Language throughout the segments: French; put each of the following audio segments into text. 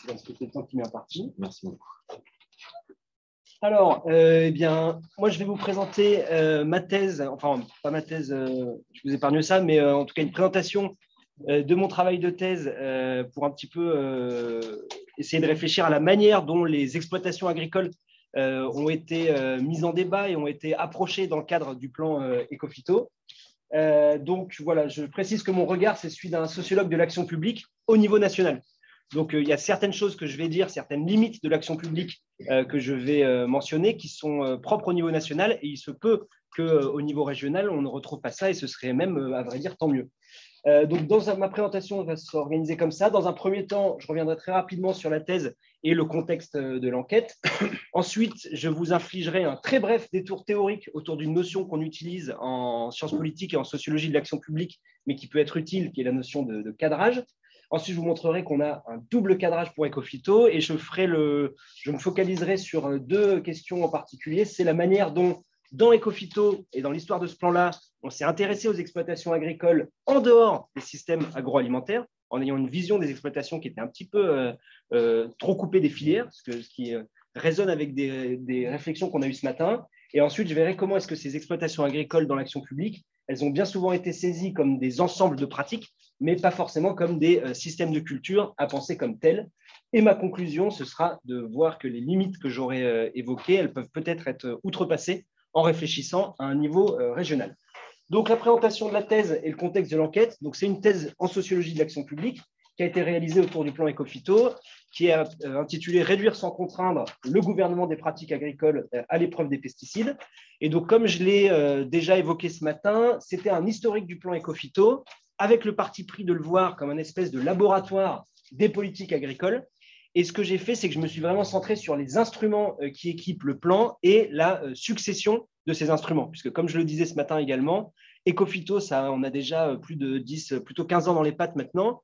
Je vais respecter le temps qui m'est imparti. Merci beaucoup. Alors, moi, je vais vous présenter ma thèse, enfin, pas ma thèse, je vous épargne ça, mais en tout cas, une présentation de mon travail de thèse pour un petit peu essayer de réfléchir à la manière dont les exploitations agricoles ont été mises en débat et ont été approchées dans le cadre du plan Ecophyto. Donc, voilà, je précise que mon regard, c'est celui d'un sociologue de l'action publique au niveau national. Donc, il y a certaines choses que je vais dire, certaines limites de l'action publique que je vais mentionner qui sont propres au niveau national et il se peut qu'au niveau régional, on ne retrouve pas ça et ce serait même, à vrai dire, tant mieux. Donc, ma présentation va s'organiser comme ça. Dans un premier temps, je reviendrai très rapidement sur la thèse et le contexte de l'enquête. Ensuite, je vous infligerai un très bref détour théorique autour d'une notion qu'on utilise en sciences politiques et en sociologie de l'action publique, mais qui peut être utile, qui est la notion de cadrage. Ensuite, je vous montrerai qu'on a un double cadrage pour Ecophyto et je me focaliserai sur deux questions en particulier. C'est la manière dont, dans Ecophyto et dans l'histoire de ce plan-là, on s'est intéressé aux exploitations agricoles en dehors des systèmes agroalimentaires, en ayant une vision des exploitations qui était un petit peu trop coupée des filières, ce qui résonne avec des réflexions qu'on a eues ce matin. Et ensuite, je verrai comment est-ce que ces exploitations agricoles dans l'action publique, elles ont bien souvent été saisies comme des ensembles de pratiques, mais pas forcément comme des systèmes de culture à penser comme tels. Et ma conclusion, ce sera de voir que les limites que j'aurais évoquées, elles peuvent peut-être être outrepassées en réfléchissant à un niveau régional. Donc, la présentation de la thèse et le contexte de l'enquête. Donc, c'est une thèse en sociologie de l'action publique qui a été réalisée autour du plan Ecophyto, qui est intitulée « Réduire sans contraindre le gouvernement des pratiques agricoles à l'épreuve des pesticides ». Et donc, comme je l'ai déjà évoqué ce matin, c'était un historique du plan Ecophyto, avec le parti pris de le voir comme un espèce de laboratoire des politiques agricoles. Et ce que j'ai fait, c'est que je me suis vraiment centré sur les instruments qui équipent le plan et la succession de ces instruments. Puisque, comme je le disais ce matin également, Ecophyto, on a déjà plus de 10, plutôt 15 ans dans les pattes maintenant,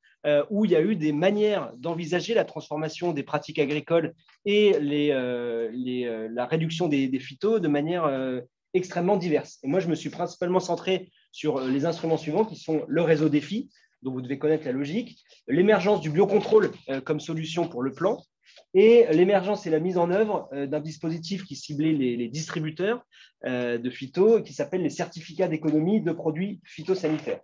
où il y a eu des manières d'envisager la transformation des pratiques agricoles et la réduction des phytos de manière extrêmement diverses. Et moi, je me suis principalement centré sur les instruments suivants qui sont le réseau défi, dont vous devez connaître la logique, l'émergence du biocontrôle comme solution pour le plan, et l'émergence et la mise en œuvre d'un dispositif qui ciblait les distributeurs de phyto, qui s'appelle les certificats d'économie de produits phytosanitaires.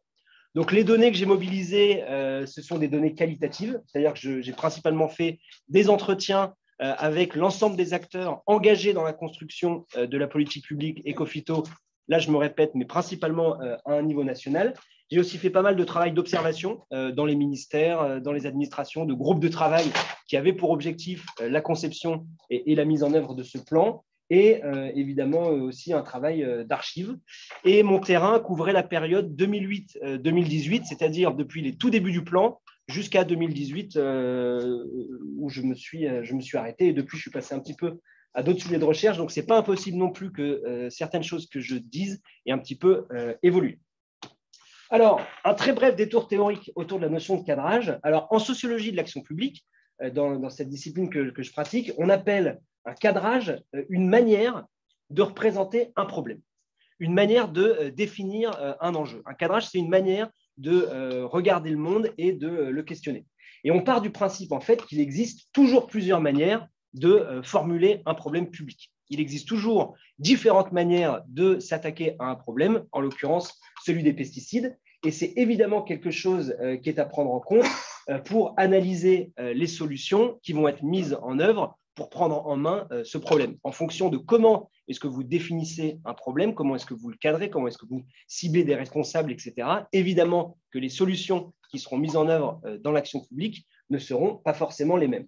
Donc, les données que j'ai mobilisées, ce sont des données qualitatives, c'est-à-dire que j'ai principalement fait des entretiens avec l'ensemble des acteurs engagés dans la construction de la politique publique Ecophyto. Là, je me répète, mais principalement à un niveau national. J'ai aussi fait pas mal de travail d'observation dans les ministères, dans les administrations, de groupes de travail qui avaient pour objectif la conception et la mise en œuvre de ce plan, et évidemment aussi un travail d'archives. Et mon terrain couvrait la période 2008-2018, c'est-à-dire depuis les tout débuts du plan jusqu'à 2018, où je me suis arrêté. Et depuis, je suis passé un petit peu à d'autres sujets de recherche. Donc, ce n'est pas impossible non plus que certaines choses que je dise aient un petit peu évolué. Alors, un très bref détour théorique autour de la notion de cadrage. Alors, en sociologie de l'action publique, dans cette discipline que je pratique, on appelle un cadrage une manière de représenter un problème, une manière de définir un enjeu. Un cadrage, c'est une manière de regarder le monde et de le questionner. Et on part du principe, en fait, qu'il existe toujours plusieurs manières de formuler un problème public. Il existe toujours différentes manières de s'attaquer à un problème, en l'occurrence celui des pesticides, et c'est évidemment quelque chose qui est à prendre en compte pour analyser les solutions qui vont être mises en œuvre pour prendre en main ce problème, en fonction de comment est-ce que vous définissez un problème, comment est-ce que vous le cadrez, comment est-ce que vous ciblez des responsables, etc. Évidemment que les solutions qui seront mises en œuvre dans l'action publique ne seront pas forcément les mêmes.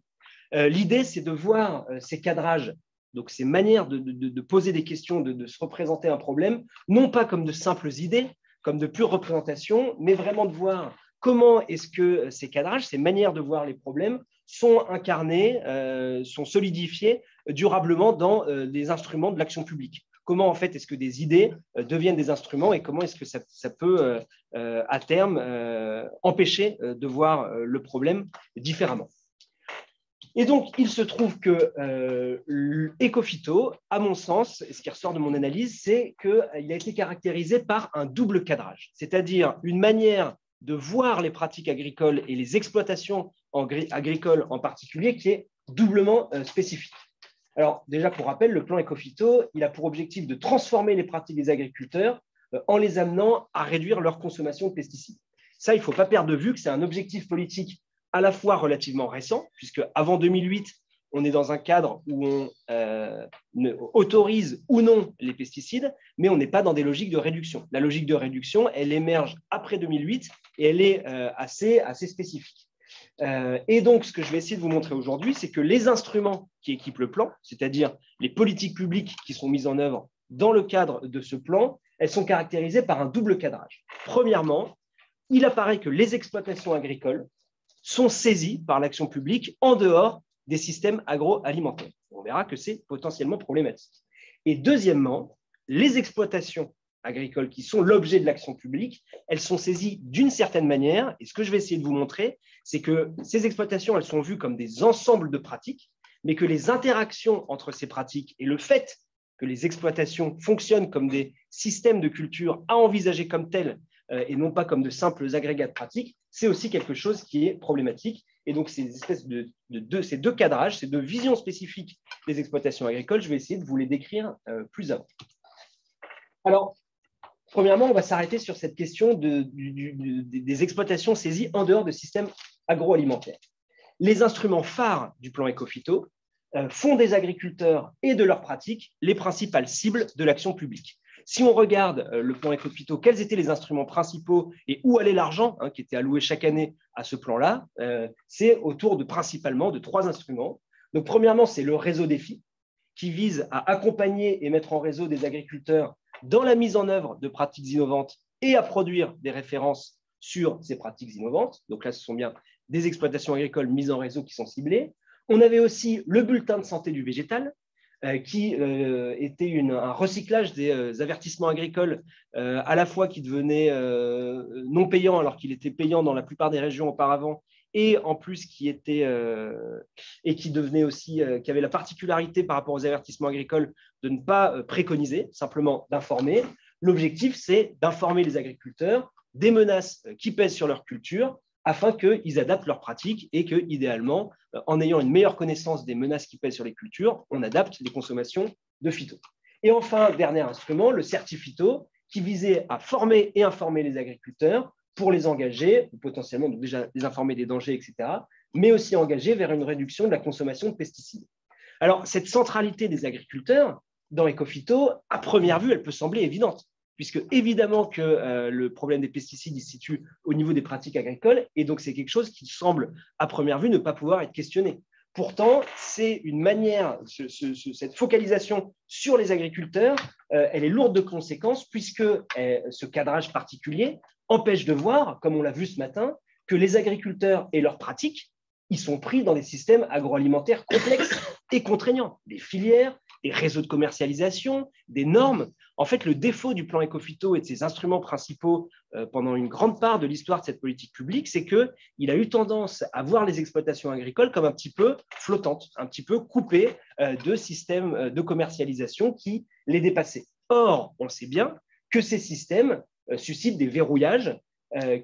L'idée, c'est de voir ces cadrages, donc ces manières de poser des questions, de se représenter un problème, non pas comme de simples idées, comme de pure représentation, mais vraiment de voir comment est-ce que ces cadrages, ces manières de voir les problèmes sont incarnés, sont solidifiés durablement dans des instruments de l'action publique. Comment, en fait, est-ce que des idées deviennent des instruments et comment est-ce que ça peut, à terme, empêcher de voir le problème différemment. Et donc, il se trouve que Ecophyto, à mon sens, ce qui ressort de mon analyse, c'est qu'il a été caractérisé par un double cadrage, c'est-à-dire une manière de voir les pratiques agricoles et les exploitations agricole en particulier qui est doublement spécifique. Alors déjà, pour rappel, le plan Ecophyto, il a pour objectif de transformer les pratiques des agriculteurs en les amenant à réduire leur consommation de pesticides. Ça, il ne faut pas perdre de vue que c'est un objectif politique à la fois relativement récent, puisque avant 2008, on est dans un cadre où on autorise ou non les pesticides, mais on n'est pas dans des logiques de réduction. La logique de réduction, elle émerge après 2008 et elle est assez spécifique. Et donc, ce que je vais essayer de vous montrer aujourd'hui, c'est que les instruments qui équipent le plan, c'est-à-dire les politiques publiques qui sont mises en œuvre dans le cadre de ce plan, elles sont caractérisées par un double cadrage. Premièrement, il apparaît que les exploitations agricoles sont saisies par l'action publique en dehors des systèmes agroalimentaires. On verra que c'est potentiellement problématique. Et deuxièmement, les exploitations agricoles qui sont l'objet de l'action publique, elles sont saisies d'une certaine manière. Et ce que je vais essayer de vous montrer, c'est que ces exploitations, elles sont vues comme des ensembles de pratiques, mais que les interactions entre ces pratiques et le fait que les exploitations fonctionnent comme des systèmes de culture à envisager comme tels et non pas comme de simples agrégats de pratiques, c'est aussi quelque chose qui est problématique. Et donc, ces espèces ces deux cadrages, ces deux visions spécifiques des exploitations agricoles, je vais essayer de vous les décrire plus avant. Alors, premièrement, on va s'arrêter sur cette question des exploitations saisies en dehors de systèmes agroalimentaires. Les instruments phares du plan Ecophyto font des agriculteurs et de leurs pratiques les principales cibles de l'action publique. Si on regarde le plan Ecophyto, quels étaient les instruments principaux et où allait l'argent qui était alloué chaque année à ce plan-là, c'est autour principalement de trois instruments. Donc, premièrement, c'est le réseau défi qui vise à accompagner et mettre en réseau des agriculteurs dans la mise en œuvre de pratiques innovantes et à produire des références sur ces pratiques innovantes. Donc là, ce sont bien des exploitations agricoles mises en réseau qui sont ciblées. On avait aussi le bulletin de santé du végétal, qui était un recyclage des avertissements agricoles, à la fois qui devenaient non payants alors qu'il était payant dans la plupart des régions auparavant, et en plus qui devenait aussi, qui avait la particularité par rapport aux avertissements agricoles de ne pas préconiser, simplement d'informer. L'objectif, c'est d'informer les agriculteurs des menaces qui pèsent sur leur culture, afin qu'ils adaptent leurs pratiques et que, idéalement, en ayant une meilleure connaissance des menaces qui pèsent sur les cultures, on adapte les consommations de phyto. Et enfin, dernier instrument, le certifito, qui visait à former et informer les agriculteurs pour les engager, ou potentiellement donc déjà les informer des dangers, etc., mais aussi engager vers une réduction de la consommation de pesticides. Alors, cette centralité des agriculteurs dans Ecophyto, à première vue, elle peut sembler évidente, puisque évidemment que le problème des pesticides il se situe au niveau des pratiques agricoles, et donc c'est quelque chose qui semble, à première vue, ne pas pouvoir être questionné. Pourtant, c'est une manière, cette focalisation sur les agriculteurs, elle est lourde de conséquences, puisque ce cadrage particulier empêche de voir, comme on l'a vu ce matin, que les agriculteurs et leurs pratiques, ils sont pris dans des systèmes agroalimentaires complexes et contraignants, des filières, des réseaux de commercialisation, des normes. En fait, le défaut du plan Ecophyto et de ses instruments principaux pendant une grande part de l'histoire de cette politique publique, c'est qu'il a eu tendance à voir les exploitations agricoles comme un petit peu flottantes, un petit peu coupées de systèmes de commercialisation qui les dépassaient. Or, on sait bien que ces systèmes suscitent des verrouillages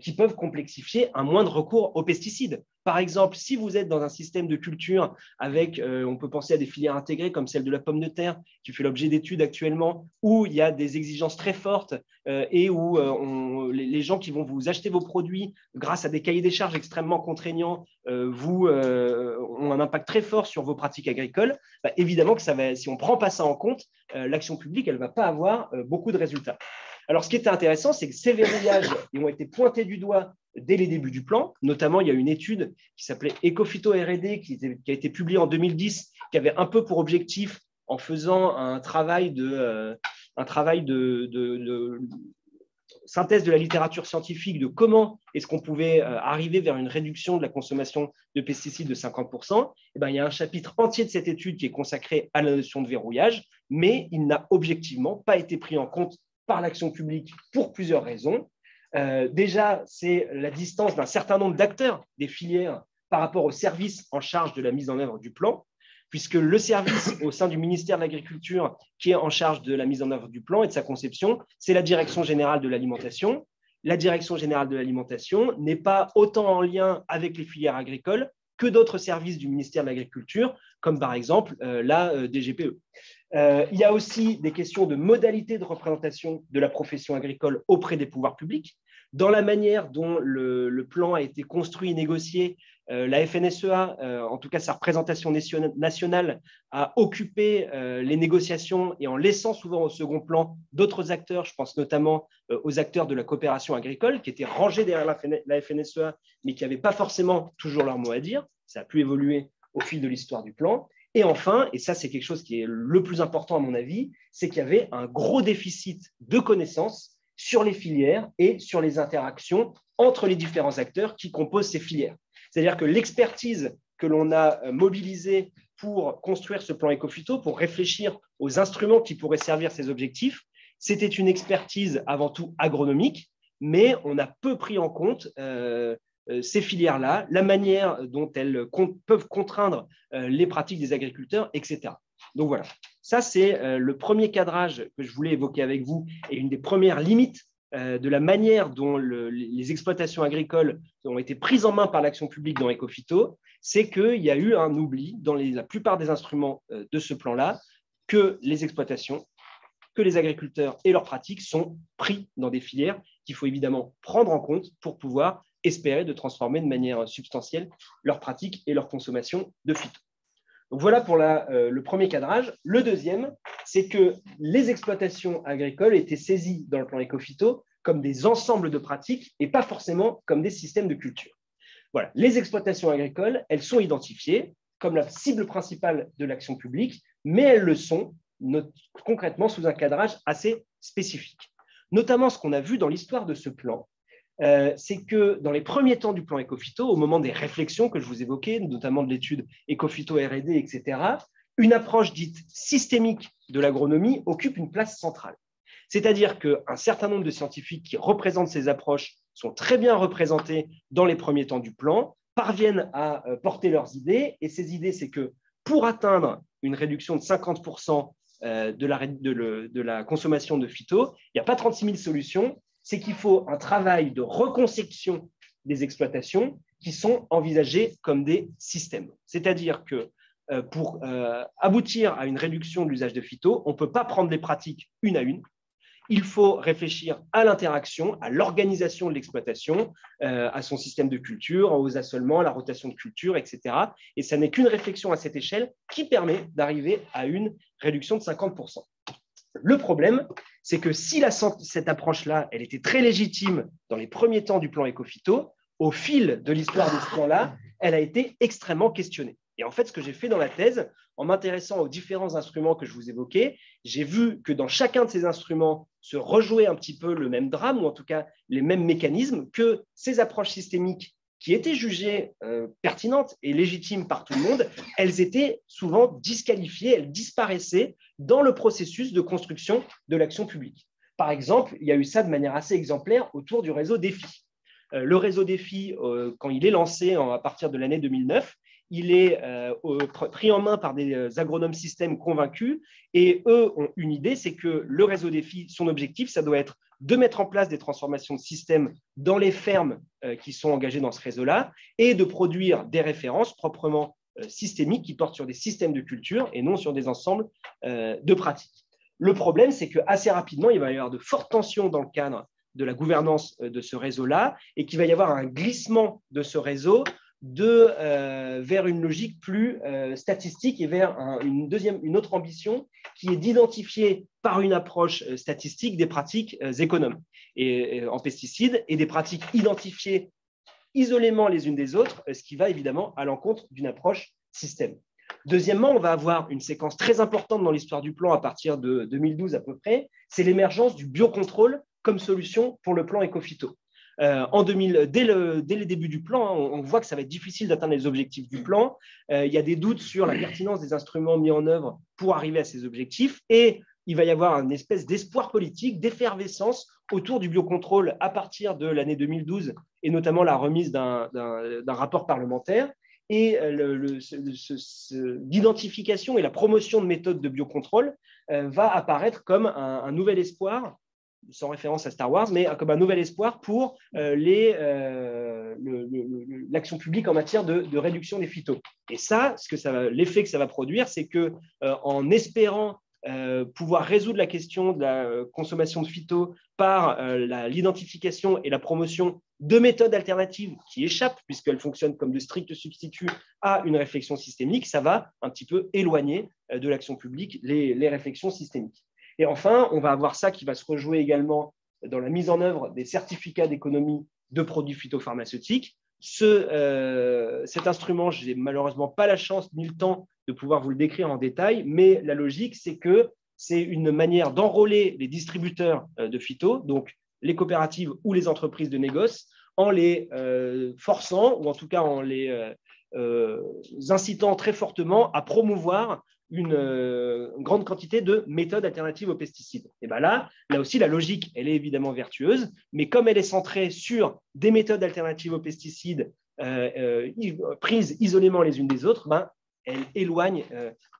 qui peuvent complexifier un moindre recours aux pesticides. Par exemple, si vous êtes dans un système de culture avec, on peut penser à des filières intégrées comme celle de la pomme de terre, qui fait l'objet d'études actuellement, où il y a des exigences très fortes et où les gens qui vont vous acheter vos produits grâce à des cahiers des charges extrêmement contraignants ont un impact très fort sur vos pratiques agricoles, évidemment que si on ne prend pas ça en compte, l'action publique, elle ne va pas avoir beaucoup de résultats. Alors, ce qui était intéressant, c'est que ces verrouillages ont été pointés du doigt dès les débuts du plan. Notamment, il y a une étude qui s'appelait Ecophyto R&D, qui a été publiée en 2010, qui avait un peu pour objectif, en faisant un travail de synthèse de la littérature scientifique, de comment est-ce qu'on pouvait arriver vers une réduction de la consommation de pesticides de 50%. Il y a un chapitre entier de cette étude qui est consacré à la notion de verrouillage, mais il n'a objectivement pas été pris en compte par l'action publique pour plusieurs raisons. Déjà, c'est la distance d'un certain nombre d'acteurs des filières par rapport au service en charge de la mise en œuvre du plan, puisque le service au sein du ministère de l'Agriculture qui est en charge de la mise en œuvre du plan et de sa conception, c'est la Direction générale de l'alimentation. La Direction générale de l'alimentation n'est pas autant en lien avec les filières agricoles que d'autres services du ministère de l'Agriculture, comme par exemple la DGPE. Il y a aussi des questions de modalités de représentation de la profession agricole auprès des pouvoirs publics. Dans la manière dont le plan a été construit et négocié, la FNSEA, en tout cas sa représentation nationale, a occupé les négociations et en laissant souvent au second plan d'autres acteurs, je pense notamment aux acteurs de la coopération agricole qui étaient rangés derrière la FNSEA, mais qui n'avaient pas forcément toujours leur mot à dire. Ça a pu évoluer au fil de l'histoire du plan. Et enfin, et ça c'est quelque chose qui est le plus important à mon avis, c'est qu'il y avait un gros déficit de connaissances sur les filières et sur les interactions entre les différents acteurs qui composent ces filières. C'est-à-dire que l'expertise que l'on a mobilisée pour construire ce plan Ecophyto, pour réfléchir aux instruments qui pourraient servir ces objectifs, c'était une expertise avant tout agronomique, mais on a peu pris en compte ces filières-là, la manière dont elles peuvent contraindre les pratiques des agriculteurs, etc. Donc voilà, ça c'est le premier cadrage que je voulais évoquer avec vous et une des premières limites de la manière dont les exploitations agricoles ont été prises en main par l'action publique dans Ecophyto, c'est qu'il y a eu un oubli dans la plupart des instruments de ce plan-là, que les exploitations, que les agriculteurs et leurs pratiques sont pris dans des filières qu'il faut évidemment prendre en compte pour pouvoir espérer de transformer de manière substantielle leurs pratiques et leur consommation de phyto. Donc voilà pour le premier cadrage. Le deuxième, c'est que les exploitations agricoles étaient saisies dans le plan Ecophyto comme des ensembles de pratiques et pas forcément comme des systèmes de culture. Voilà, les exploitations agricoles, elles sont identifiées comme la cible principale de l'action publique, mais elles le sont concrètement sous un cadrage assez spécifique. Notamment, ce qu'on a vu dans l'histoire de ce plan, c'est que dans les premiers temps du plan Ecophyto, au moment des réflexions que je vous évoquais, notamment de l'étude Ecophyto R&D, etc., une approche dite systémique de l'agronomie occupe une place centrale. C'est-à-dire qu'un certain nombre de scientifiques qui représentent ces approches sont très bien représentés dans les premiers temps du plan, parviennent à porter leurs idées, et ces idées, c'est que pour atteindre une réduction de 50% de la consommation de phyto, il n'y a pas 36 000 solutions, c'est qu'il faut un travail de reconception des exploitations qui sont envisagées comme des systèmes. C'est-à-dire que pour aboutir à une réduction de l'usage de phyto, on ne peut pas prendre les pratiques une à une. Il faut réfléchir à l'interaction, à l'organisation de l'exploitation, à son système de culture, aux assolements, à la rotation de culture, etc. Et ça n'est qu'une réflexion à cette échelle qui permet d'arriver à une réduction de 50%. Le problème, c'est que si cette approche-là, elle était très légitime dans les premiers temps du plan Ecophyto, au fil de l'histoire de ce plan-là, elle a été extrêmement questionnée. Et en fait, ce que j'ai fait dans la thèse, en m'intéressant aux différents instruments que je vous évoquais, j'ai vu que dans chacun de ces instruments se rejouait un petit peu le même drame, ou en tout cas les mêmes mécanismes, que ces approches systémiques qui étaient jugées pertinentes et légitimes par tout le monde, elles étaient souvent disqualifiées, elles disparaissaient dans le processus de construction de l'action publique. Par exemple, il y a eu ça de manière assez exemplaire autour du réseau Défi. Le réseau Défi, quand il est lancé à partir de l'année 2009, il est pris en main par des agronomes systèmes convaincus et eux ont une idée, c'est que le réseau Défi, son objectif, ça doit être de mettre en place des transformations de systèmes dans les fermes qui sont engagées dans ce réseau-là et de produire des références proprement systémiques qui portent sur des systèmes de culture et non sur des ensembles de pratiques. Le problème, c'est qu'assez rapidement, il va y avoir de fortes tensions dans le cadre de la gouvernance de ce réseau-là et qu'il va y avoir un glissement de ce réseau vers une logique plus statistique et vers une autre ambition qui est d'identifier par une approche statistique des pratiques économes en pesticides et des pratiques identifiées isolément les unes des autres, ce qui va évidemment à l'encontre d'une approche système. Deuxièmement, on va avoir une séquence très importante dans l'histoire du plan à partir de 2012 à peu près, c'est l'émergence du biocontrôle comme solution pour le plan Ecophyto. Dès le début du plan, on voit que ça va être difficile d'atteindre les objectifs du plan. Il y a des doutes sur la pertinence des instruments mis en œuvre pour arriver à ces objectifs et il va y avoir une espèce d'espoir politique, d'effervescence autour du biocontrôle à partir de l'année 2012 et notamment la remise d'un rapport parlementaire. Et l'identification et la promotion de méthodes de biocontrôle va apparaître comme un nouvel espoir sans référence à Star Wars, mais comme un nouvel espoir pour l'action publique en matière de réduction des phytos. Et ça, l'effet que ça va produire, c'est qu'en espérant pouvoir résoudre la question de la consommation de phytos par l'identification et la promotion de méthodes alternatives qui échappent, puisqu'elles fonctionnent comme de stricts substituts à une réflexion systémique, ça va un petit peu éloigner de l'action publique les réflexions systémiques. Et enfin, on va avoir ça qui va se rejouer également dans la mise en œuvre des certificats d'économie de produits phytopharmaceutiques. Cet instrument, je n'ai malheureusement pas la chance ni le temps de pouvoir vous le décrire en détail, mais la logique, c'est que c'est une manière d'enrôler les distributeurs de phyto, donc les coopératives ou les entreprises de négoce, en les forçant, ou en tout cas en les incitant très fortement à promouvoir une grande quantité de méthodes alternatives aux pesticides. Et bien là aussi, la logique, elle est évidemment vertueuse, mais comme elle est centrée sur des méthodes alternatives aux pesticides prises isolément les unes des autres, elle éloigne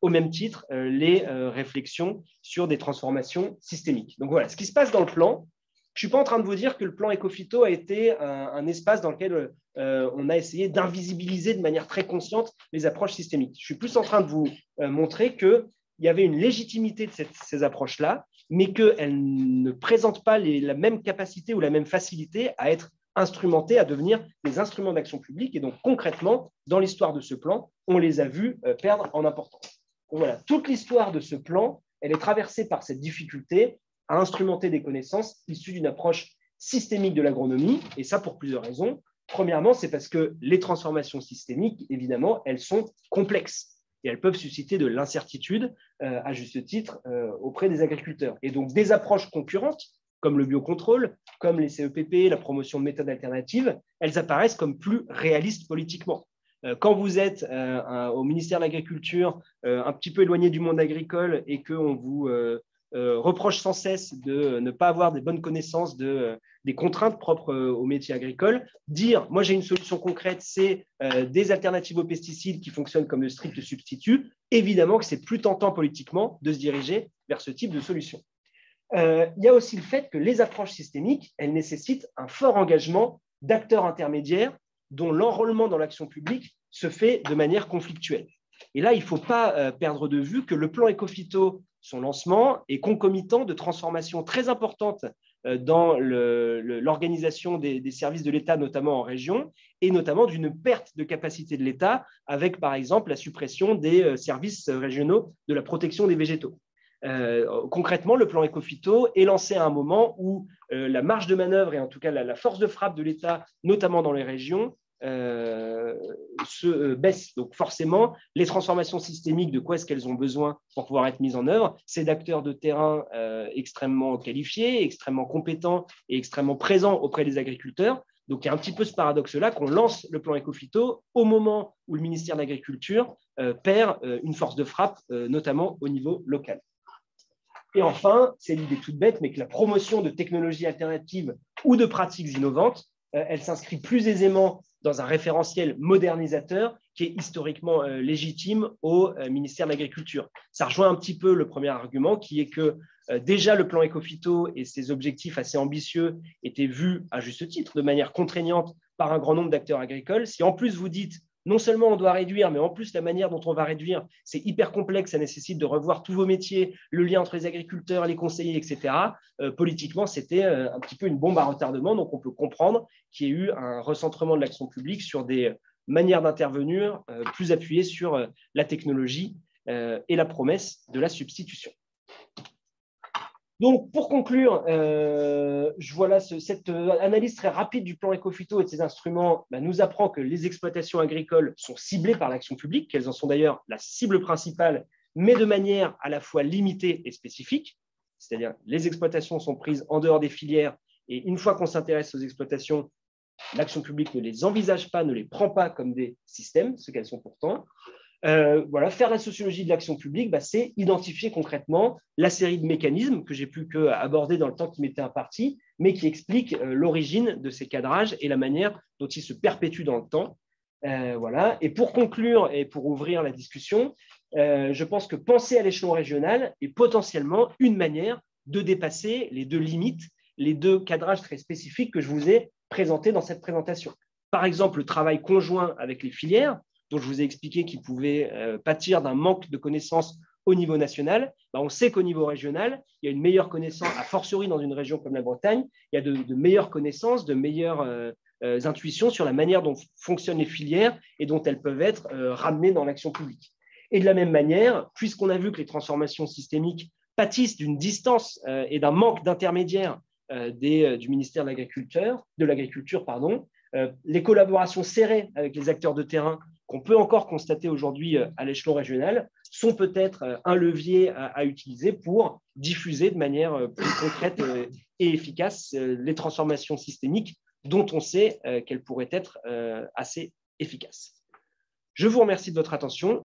au même titre les réflexions sur des transformations systémiques. Donc voilà, ce qui se passe dans le plan, je ne suis pas en train de vous dire que le plan Ecophyto a été un espace dans lequel on a essayé d'invisibiliser de manière très consciente les approches systémiques. Je suis plus en train de vous montrer qu'il y avait une légitimité de ces approches-là, mais qu'elles ne présentent pas la même capacité ou la même facilité à être instrumentées, à devenir des instruments d'action publique. Et donc concrètement, dans l'histoire de ce plan, on les a vus perdre en importance. Donc voilà, toute l'histoire de ce plan, elle est traversée par cette difficulté à instrumenter des connaissances issues d'une approche systémique de l'agronomie, et ça pour plusieurs raisons. Premièrement, c'est parce que les transformations systémiques, évidemment, elles sont complexes et elles peuvent susciter de l'incertitude, à juste titre, auprès des agriculteurs. Et donc, des approches concurrentes, comme le biocontrôle, comme les CEPP, la promotion de méthodes alternatives, elles apparaissent comme plus réalistes politiquement. Quand vous êtes au ministère de l'Agriculture, un petit peu éloigné du monde agricole et qu'on vous reproche sans cesse de ne pas avoir des bonnes connaissances des contraintes propres au métier agricole, dire « moi j'ai une solution concrète, c'est des alternatives aux pesticides qui fonctionnent comme de stricts substituts », évidemment que c'est plus tentant politiquement de se diriger vers ce type de solution. Il y a aussi le fait que les approches systémiques, elles nécessitent un fort engagement d'acteurs intermédiaires dont l'enrôlement dans l'action publique se fait de manière conflictuelle. Et là, il ne faut pas perdre de vue que le plan Ecophyto, son lancement, est concomitant de transformations très importantes dans l'organisation des services de l'État, notamment en région, et notamment d'une perte de capacité de l'État avec, par exemple, la suppression des services régionaux de la protection des végétaux. Concrètement, le plan Ecophyto est lancé à un moment où la marge de manœuvre et en tout cas la force de frappe de l'État, notamment dans les régions, se baisse. Donc forcément, les transformations systémiques, de quoi est-ce qu'elles ont besoin pour pouvoir être mises en œuvre? C'est d'acteurs de terrain extrêmement qualifiés, extrêmement compétents et extrêmement présents auprès des agriculteurs. Donc il y a un petit peu ce paradoxe-là qu'on lance le plan Ecophyto au moment où le ministère de l'Agriculture perd une force de frappe, notamment au niveau local. Et enfin, c'est l'idée toute bête, mais que la promotion de technologies alternatives ou de pratiques innovantes, elle s'inscrit plus aisément dans un référentiel modernisateur qui est historiquement légitime au ministère de l'Agriculture. Ça rejoint un petit peu le premier argument, qui est que déjà le plan Ecophyto et ses objectifs assez ambitieux étaient vus à juste titre de manière contraignante par un grand nombre d'acteurs agricoles. Si en plus vous dites non seulement on doit réduire, mais en plus la manière dont on va réduire, c'est hyper complexe, ça nécessite de revoir tous vos métiers, le lien entre les agriculteurs, les conseillers, etc. Politiquement, c'était un petit peu une bombe à retardement, donc on peut comprendre qu'il y ait eu un recentrement de l'action publique sur des manières d'intervenir plus appuyées sur la technologie et la promesse de la substitution. Donc, pour conclure, voilà, cette analyse très rapide du plan Ecophyto et de ses instruments nous apprend que les exploitations agricoles sont ciblées par l'action publique, qu'elles en sont d'ailleurs la cible principale, mais de manière à la fois limitée et spécifique. C'est-à-dire les exploitations sont prises en dehors des filières et une fois qu'on s'intéresse aux exploitations, l'action publique ne les envisage pas, ne les prend pas comme des systèmes, ce qu'elles sont pourtant. Voilà, faire la sociologie de l'action publique, c'est identifier concrètement la série de mécanismes que j'ai pu aborder dans le temps qui m'était imparti, mais qui expliquent l'origine de ces cadrages et la manière dont ils se perpétuent dans le temps. Voilà. Et pour conclure et pour ouvrir la discussion, je pense que penser à l'échelon régional est potentiellement une manière de dépasser les deux limites les deux cadrages très spécifiques que je vous ai présentés dans cette présentation. Par exemple, le travail conjoint avec les filières, dont je vous ai expliqué qu'ils pouvaient pâtir d'un manque de connaissances au niveau national. On sait qu'au niveau régional, il y a une meilleure connaissance, a fortiori dans une région comme la Bretagne, il y a de meilleures connaissances, de meilleures intuitions sur la manière dont fonctionnent les filières et dont elles peuvent être ramenées dans l'action publique. Et de la même manière, puisqu'on a vu que les transformations systémiques pâtissent d'une distance et d'un manque d'intermédiaires du ministère de l'Agriculture, les collaborations serrées avec les acteurs de terrain qu'on peut encore constater aujourd'hui à l'échelon régional sont peut-être un levier à utiliser pour diffuser de manière plus concrète et efficace les transformations systémiques dont on sait qu'elles pourraient être assez efficaces. Je vous remercie de votre attention.